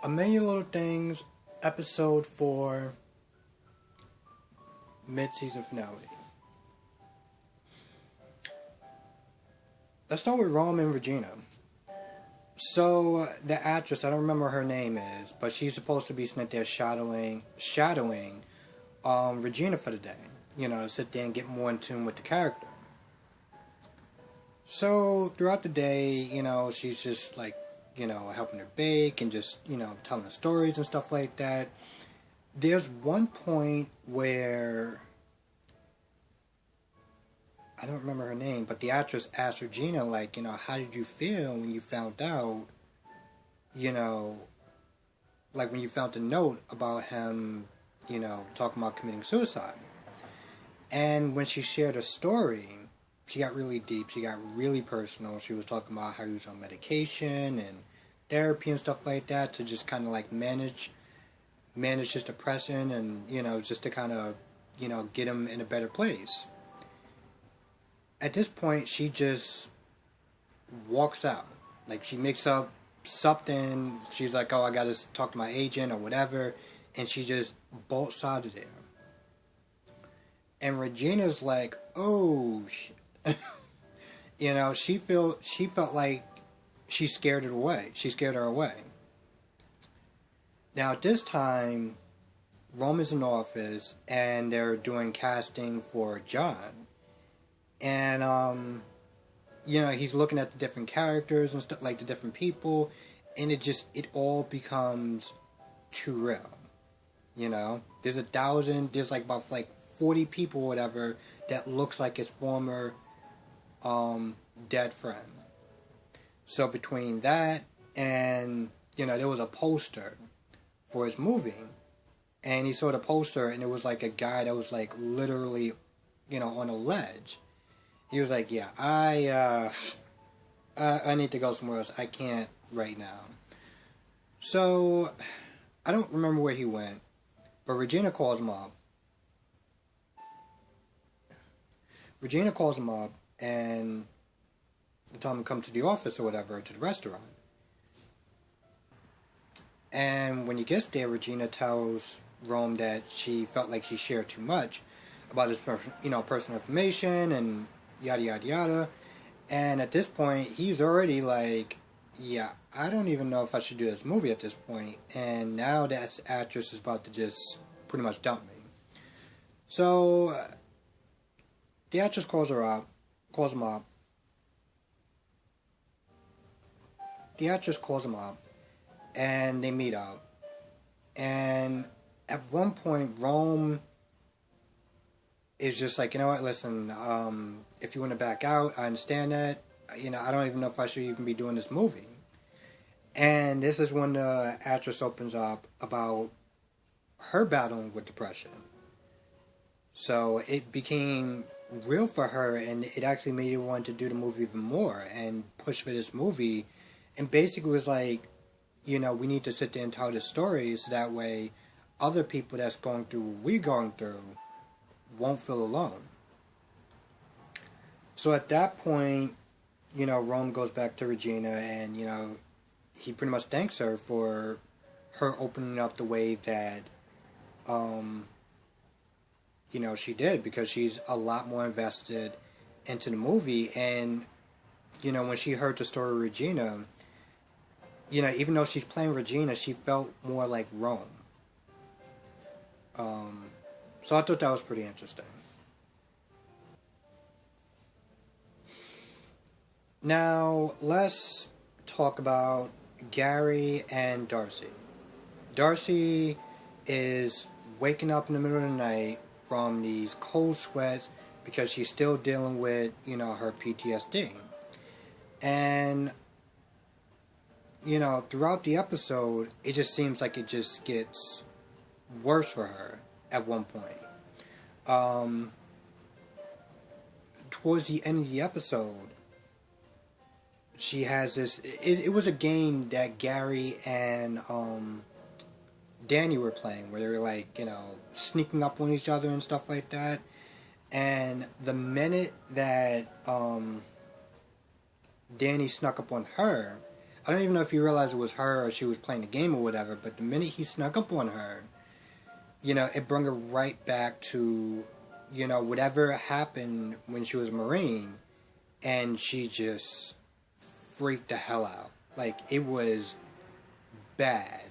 A Million Little Things, episode 4, mid-season finale. Let's start with Rome and Regina. So, the actress, I don't remember what her name is, but she's supposed to be sent there shadowing Regina for the day. You know, sit there and get more in tune with the character. So, throughout the day, you know, she's just like, you know, helping her bake and just, you know, telling her stories and stuff like that. There's one point where, I don't remember her name, but the actress asked Regina, like, you know, how did you feel when you found out, you know, like when you found the note about him, you know, talking about committing suicide. And when she shared her story, she got really deep, she got really personal. She was talking about how he was on medication and therapy and stuff like that to just kind of like manage his depression and, you know, just to kind of, you know, get him in a better place. At this point, she just walks out. Like, she makes up something. She's like, oh, I got to talk to my agent or whatever. And she just bolts out of there. And Regina's like, oh, shit. You know, she felt like she scared it away. She scared her away. Now, at this time, Rome is in the office, and they're doing casting for John. And, you know, he's looking at the different characters and stuff, like the different people, and it all becomes too real. You know? There's like about 40 people or whatever that looks like his former dead friend. So between that and, you know, there was a poster for his movie, and he saw the poster, and it was like a guy that was like literally, you know, on a ledge. He was like, yeah, I need to go somewhere else. I can't right now. So I don't remember where he went, but Regina calls him up. And they tell him to come to the office or whatever, to the restaurant. And when he gets there, Regina tells Rome that she felt like she shared too much about his personal information and yada yada yada. And at this point, he's already like, yeah, I don't even know if I should do this movie at this point. And now that actress is about to just pretty much dump me. So the actress calls him up. The actress calls him up, and they meet up. And at one point, Rome is just like, you know what, listen, if you want to back out, I understand that. You know, I don't even know if I should even be doing this movie. And this is when the actress opens up about her battling with depression. So it became real for her, and it actually made her want to do the movie even more and push for this movie. And basically was like, you know, we need to sit there and tell this story so that way other people that's going through what we're going through won't feel alone. So at that point, you know, Rome goes back to Regina, and, you know, he pretty much thanks her for her opening up the way that, you know, she did, because she's a lot more invested into the movie. And, you know, when she heard the story of Regina, you know, even though she's playing Regina, she felt more like Rome. So I thought that was pretty interesting. Now, let's talk about Gary and Darcy. Darcy is waking up in the middle of the night from these cold sweats because she's still dealing with, you know, her PTSD. And, you know, throughout the episode, it just seems like it just gets worse for her at one point. Towards the end of the episode, she has this, it was a game that Gary and Danny were playing, where they were like, you know, sneaking up on each other and stuff like that. And the minute that Danny snuck up on her, I don't even know if he realized it was her or she was playing the game or whatever, but the minute he snuck up on her, it brought her right back to, whatever happened when she was a Marine, and she just freaked the hell out. Like, it was bad.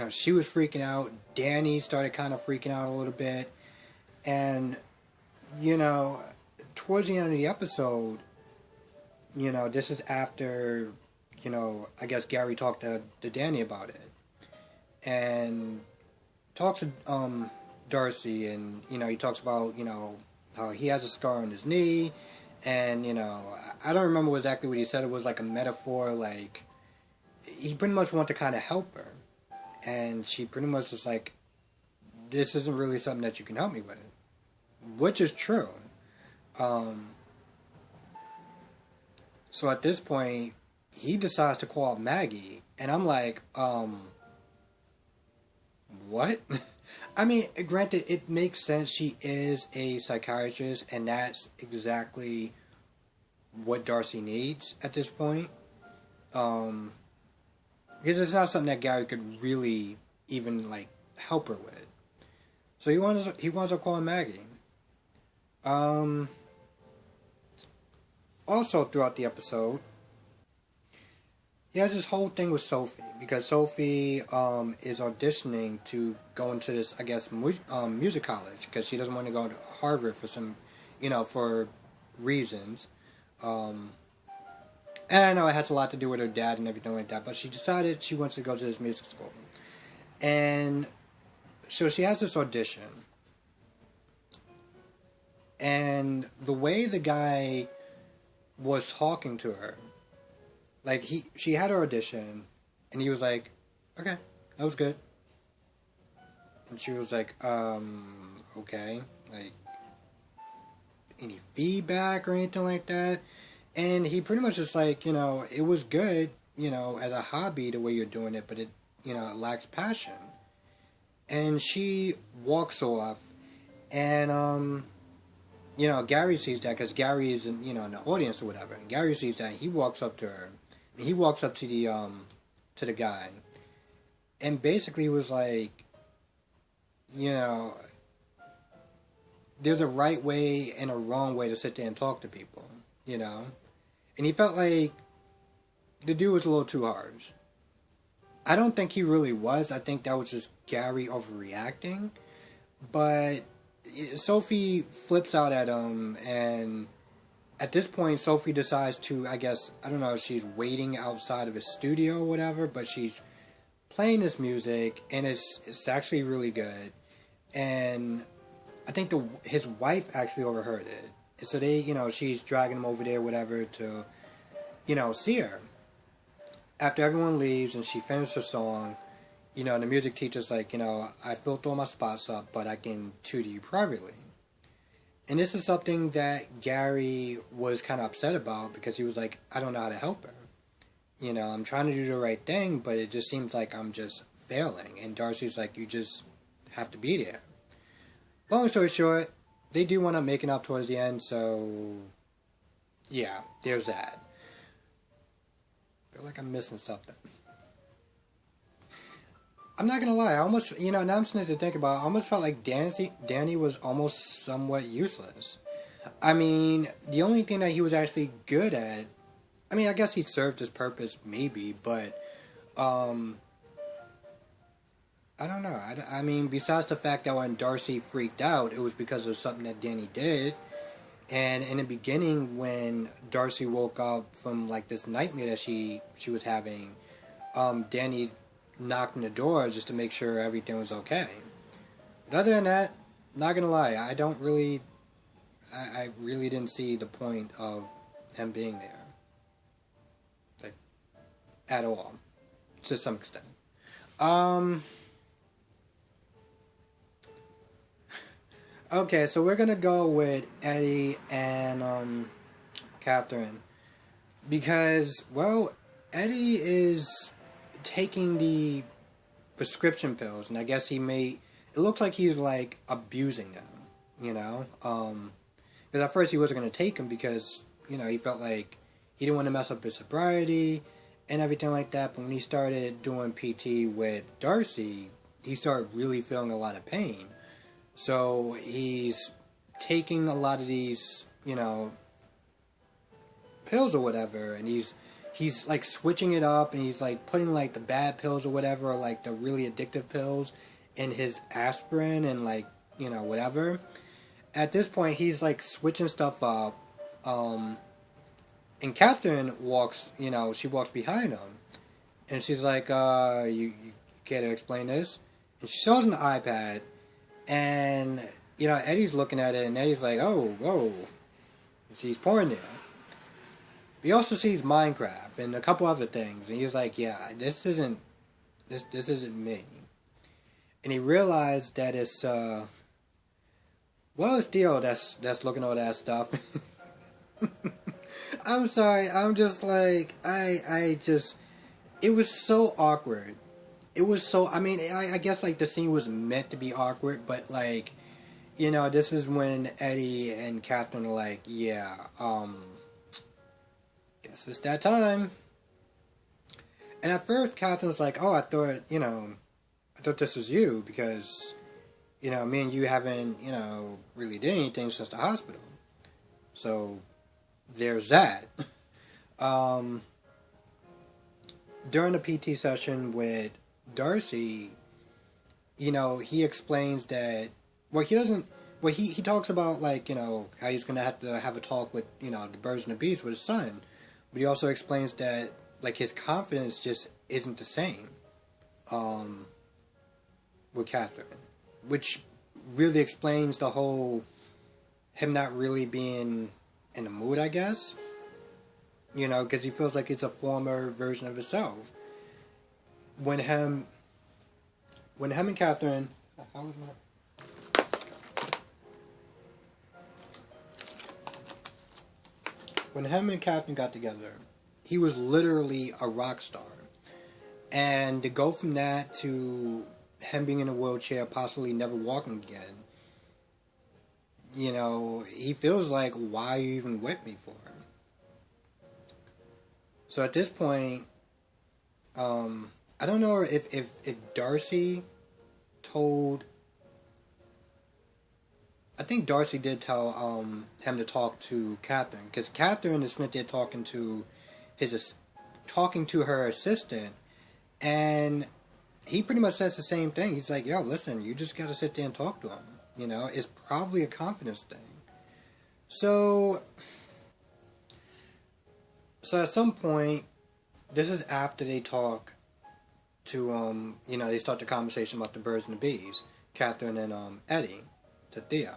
She was freaking out. Danny started kind of freaking out a little bit. And, towards the end of the episode, this is after, I guess Gary talked to Danny about it. And talks to Darcy, and, he talks about, how he has a scar on his knee. And, I don't remember exactly what he said. It was like a metaphor, like, he pretty much wanted to kind of help her. And she pretty much was like, this isn't really something that you can help me with. Which is true. So at this point, he decides to call out Maggie. And I'm like, what? I mean, granted, it makes sense. She is a psychiatrist, and that's exactly what Darcy needs at this point. Because it's not something that Gary could really even, like, help her with. So he wants to call Maggie. Also, throughout the episode, he has this whole thing with Sophie. Because Sophie is auditioning to go into this, I guess, music college. Because she doesn't want to go to Harvard for some, for reasons. And I know it has a lot to do with her dad and everything like that, but she decided she wants to go to this music school. And so she has this audition. And the way the guy was talking to her, like, she had her audition, and he was like, okay, that was good. And she was like, okay, like, any feedback or anything like that? And he pretty much just like, it was good, as a hobby the way you're doing it, but it, it lacks passion. And she walks off, and, Gary sees that, because Gary is, in the audience or whatever. And Gary sees that, and he walks up to her. And he walks up to the guy. And basically was like, there's a right way and a wrong way to sit there and talk to people, And he felt like the dude was a little too harsh. I don't think he really was. I think that was just Gary overreacting. But Sophie flips out at him, and at this point, Sophie decides to, I guess, I don't know if she's waiting outside of his studio or whatever, but she's playing this music, and it's actually really good. And I think his wife actually overheard it. And so they, she's dragging him over there, whatever, to, see her. After everyone leaves and she finishes her song, the music teacher's like, I filled all my spots up, but I can tutor you privately. And this is something that Gary was kind of upset about, because he was like, I don't know how to help her. I'm trying to do the right thing, but it just seems like I'm just failing. And Darcy's like, you just have to be there. Long story short, they do want to making up towards the end, so yeah, there's that. I feel like I'm missing something. I'm not gonna lie, I almost, now I'm starting to think about it, I almost felt like Danny was almost somewhat useless. I mean, the only thing that he was actually good at, I mean, I guess he served his purpose, maybe, but, I don't know. I mean, besides the fact that when Darcy freaked out, it was because of something that Danny did. And in the beginning, when Darcy woke up from, like, this nightmare that she was having, Danny knocked on the door just to make sure everything was okay. But other than that, not gonna lie, I really didn't see the point of him being there. Like, at all. To some extent. Okay, so we're gonna go with Eddie and Catherine, because, well, Eddie is taking the prescription pills, and I guess it looks like he's like abusing them, because at first he wasn't gonna take them because he felt like he didn't want to mess up his sobriety and everything like that. But when he started doing PT with Darcy, he started really feeling a lot of pain. So he's taking a lot of these, pills or whatever, and he's like switching it up, and he's like putting like the bad pills or whatever, or like the really addictive pills in his aspirin and like, whatever. At this point, he's like switching stuff up, and Catherine walks, she walks behind him, and she's like, you care to explain this? And she shows him the iPad, and, Eddie's looking at it, and Eddie's like, oh, whoa, she's porn there. He also sees Minecraft and a couple other things, and he's like, yeah, this isn't me. And he realized that it's Theo that's looking at all that stuff. I'm sorry, I'm just like, it was so awkward. It was so, I guess like the scene was meant to be awkward, but like, this is when Eddie and Catherine are like, yeah, guess it's that time. And at first, Catherine was like, oh, I thought this was you, because, me and you haven't, really did anything since the hospital. So, there's that. During the PT session with Darcy, he explains that, he talks about, like, how he's going to have a talk with, the birds and the bees with his son. But he also explains that, like, his confidence just isn't the same with Catherine. Which really explains the whole him not really being in the mood, I guess. Because he feels like it's a former version of himself. When him and Catherine... How was my... When him and Catherine got together, he was literally a rock star. And to go from that to him being in a wheelchair, possibly never walking again, he feels like, why are you even with me for? So at this point, I don't know if Darcy told... I think Darcy did tell him to talk to Catherine, because Catherine is sitting there talking to her assistant, and he pretty much says the same thing. He's like, yo, listen, you just gotta sit there and talk to him. It's probably a confidence thing. So at some point, this is after they talk to, they start the conversation about the birds and the bees, Catherine and Eddie, to Theo.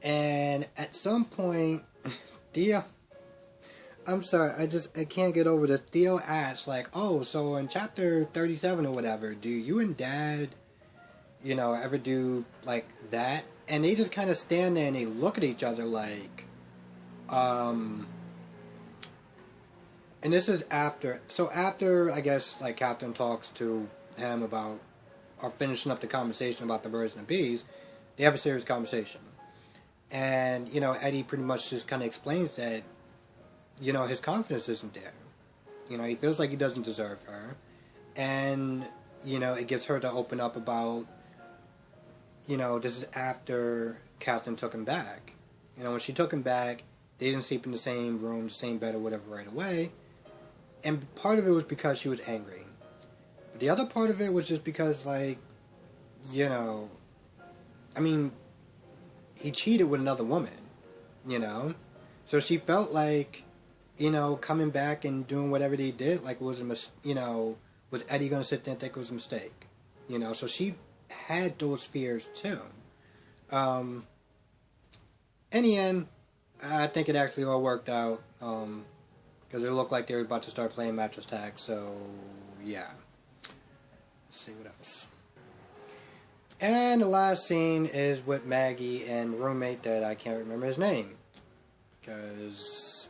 And at some point, Theo, I'm sorry, I can't get over this. Theo asks, like, oh, so in chapter 37 or whatever, do you and Dad, ever do, like, that? And they just kind of stand there and they look at each other like, and this is after, I guess, like, Catherine talks to him about, or finishing up the conversation about the birds and the bees, they have a serious conversation. And, Eddie pretty much just kind of explains that, his confidence isn't there. He feels like he doesn't deserve her. And, it gets her to open up about, this is after Catherine took him back. When she took him back, they didn't sleep in the same room, the same bed or whatever right away. And part of it was because she was angry. But the other part of it was just because, like, he cheated with another woman, So she felt like, coming back and doing whatever they did, like, was was Eddie going to sit there and think it was a mistake? So she had those fears, too. In the end, I think it actually all worked out, because it looked like they were about to start playing mattress tag, so, yeah. Let's see what else. And the last scene is with Maggie and roommate that I can't remember his name. Because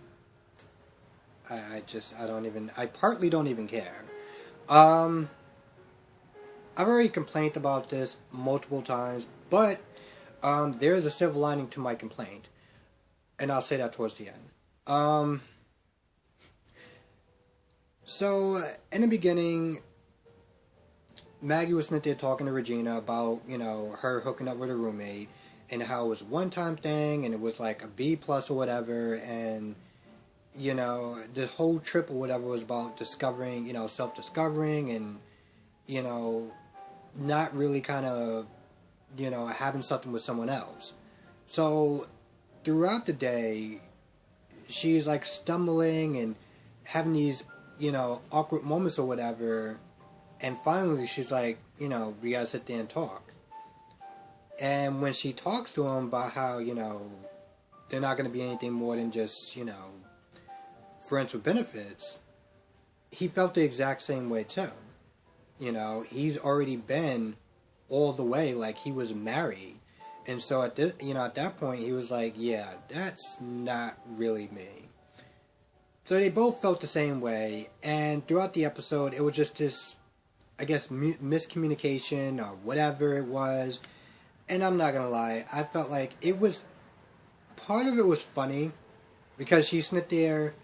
I partly don't even care. I've already complained about this multiple times, but there is a silver lining to my complaint. And I'll say that towards the end. So, in the beginning, Maggie was sitting there talking to Regina about, her hooking up with her roommate, and how it was a one-time thing, and it was like a B plus or whatever, and, the whole trip or whatever was about discovering, self-discovering, and, not really kind of, having something with someone else. So, throughout the day, she's like stumbling and having these, awkward moments or whatever. And finally, she's like, we gotta sit there and talk. And when she talks to him about how, they're not gonna be anything more than just, friends with benefits, he felt the exact same way too. He's already been all the way, like he was married. And so at this, at that point, he was like, yeah, that's not really me. So they both felt the same way. And throughout the episode, it was just this, I guess, miscommunication or whatever it was. And I'm not going to lie, I felt like it was, part of it was funny. Because she's sitting there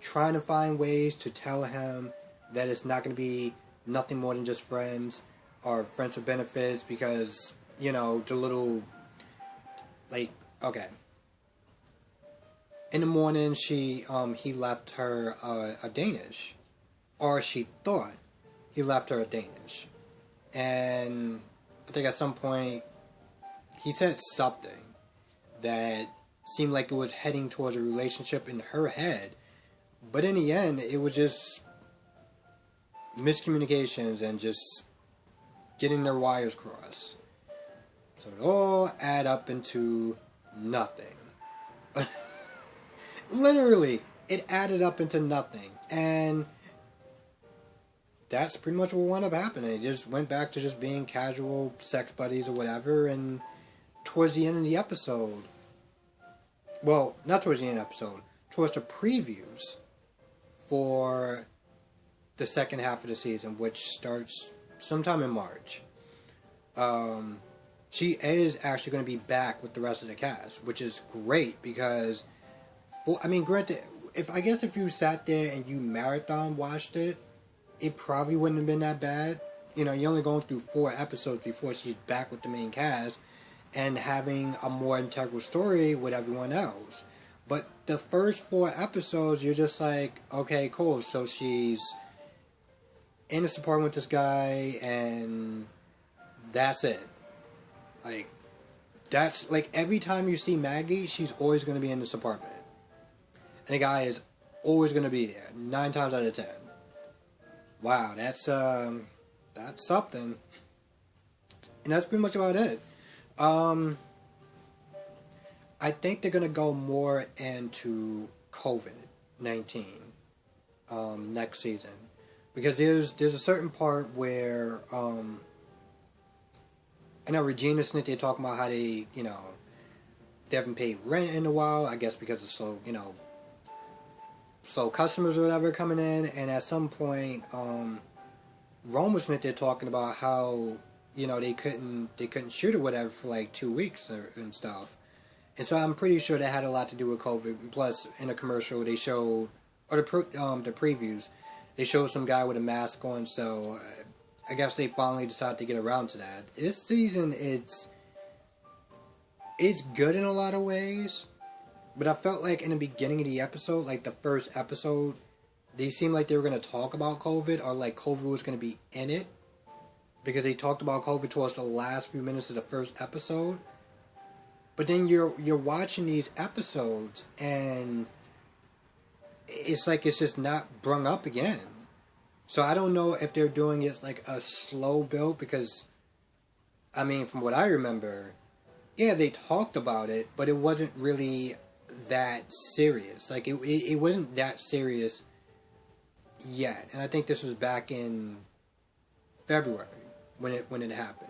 trying to find ways to tell him that it's not going to be nothing more than just friends. Or friends with benefits. Because, the little... Like, okay. In the morning, he left her a Danish. Or she thought he left her a Danish. And I think at some point, he said something that seemed like it was heading towards a relationship in her head. But in the end, it was just miscommunications and just getting their wires crossed. So it all add up into nothing. Literally, it added up into nothing. And that's pretty much what wound up happening. It just went back to just being casual sex buddies or whatever. And towards the end of the episode, well, not towards the end of the episode, towards the previews for the second half of the season, which starts sometime in March. She is actually going to be back with the rest of the cast, which is great because, granted, if you sat there and you marathon watched it, it probably wouldn't have been that bad. You're only going through 4 episodes before she's back with the main cast and having a more integral story with everyone else. But the first 4 episodes, you're just like, okay, cool. So she's in this apartment with this guy, and that's it. Like, that's, like, every time you see Maggie, she's always going to be in this apartment. And the guy is always going to be there, 9 times out of 10. Wow, that's something. And that's pretty much about it. I think they're going to go more into COVID-19 next season. Because there's a certain part where... I know Regina's sitting there talking about how they haven't paid rent in a while, I guess because of slow customers or whatever coming in, and at some point, Rome was sitting there talking about how, they couldn't shoot or whatever for like 2 weeks and stuff. And so I'm pretty sure that had a lot to do with COVID. Plus, in a commercial, they showed, or the previews, they showed some guy with a mask on, so... I guess they finally decided to get around to that. This season, it's good in a lot of ways, but I felt like in the beginning of the episode, like the first episode, they seemed like they were going to talk about COVID, or like COVID was going to be in it, because they talked about COVID towards the last few minutes of the first episode. But then you're watching these episodes, and it's like it's just not brung up again. So I don't know if they're doing it like a slow build, because, from what I remember, yeah, they talked about it, but it wasn't really that serious. Like, it wasn't that serious yet. And I think this was back in February when it happened.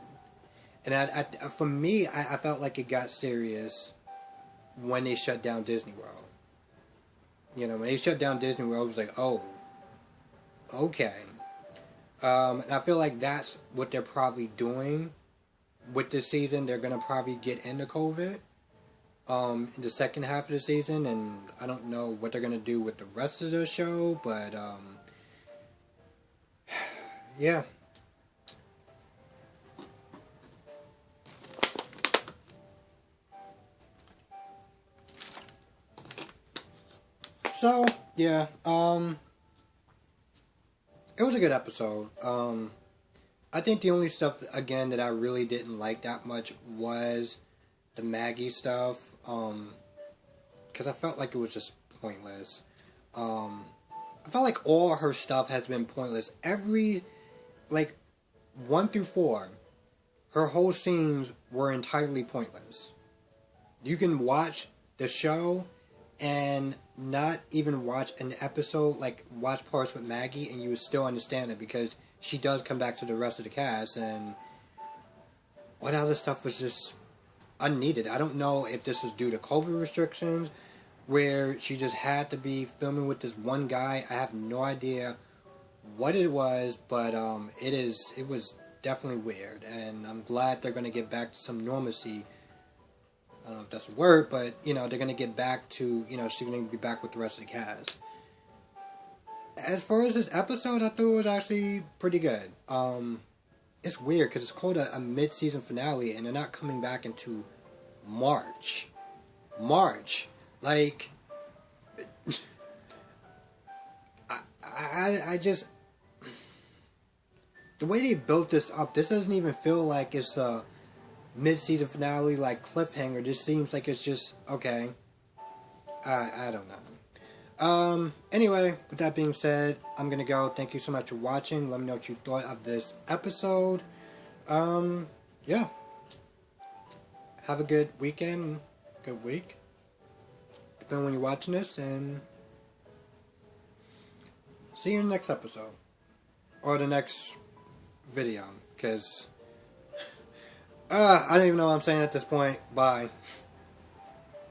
And for me, I felt like it got serious when they shut down Disney World. When they shut down Disney World, it was like, oh, okay. And I feel like that's what they're probably doing with this season. They're going to probably get into COVID in the second half of the season, and I don't know what they're going to do with the rest of the show, but yeah. So, yeah, it was a good episode. I think the only stuff, again, that I really didn't like that much was the Maggie stuff, because I felt like it was just pointless. I felt like all her stuff has been pointless. Like, 1 through 4, her whole scenes were entirely pointless. You can watch the show and not even watch an episode, like watch parts with Maggie, and you would still understand it because she does come back to the rest of the cast, and all that other stuff was just unneeded. I don't know if this was due to COVID restrictions, where she just had to be filming with this one guy. I have no idea what it was, but it was definitely weird, and I'm glad they're going to get back to some normalcy. I don't know if that's a word, but, you know, they're going to get back to, you know, she's going to be back with the rest of the cast. As far as this episode, I thought it was actually pretty good. It's weird because it's called a mid-season finale, and they're not coming back into March. Like, I just, the way they built this up, this doesn't even feel like it's a mid-season finale, like cliffhanger. This seems like it's just, okay, I don't know. Anyway, with that being said, I'm gonna go. Thank you so much for watching. Let me know what you thought of this episode. Yeah. Have a good weekend, good week, depending on when you're watching this, and see you in the next episode. Or the next video, because I don't even know what I'm saying at this point. Bye.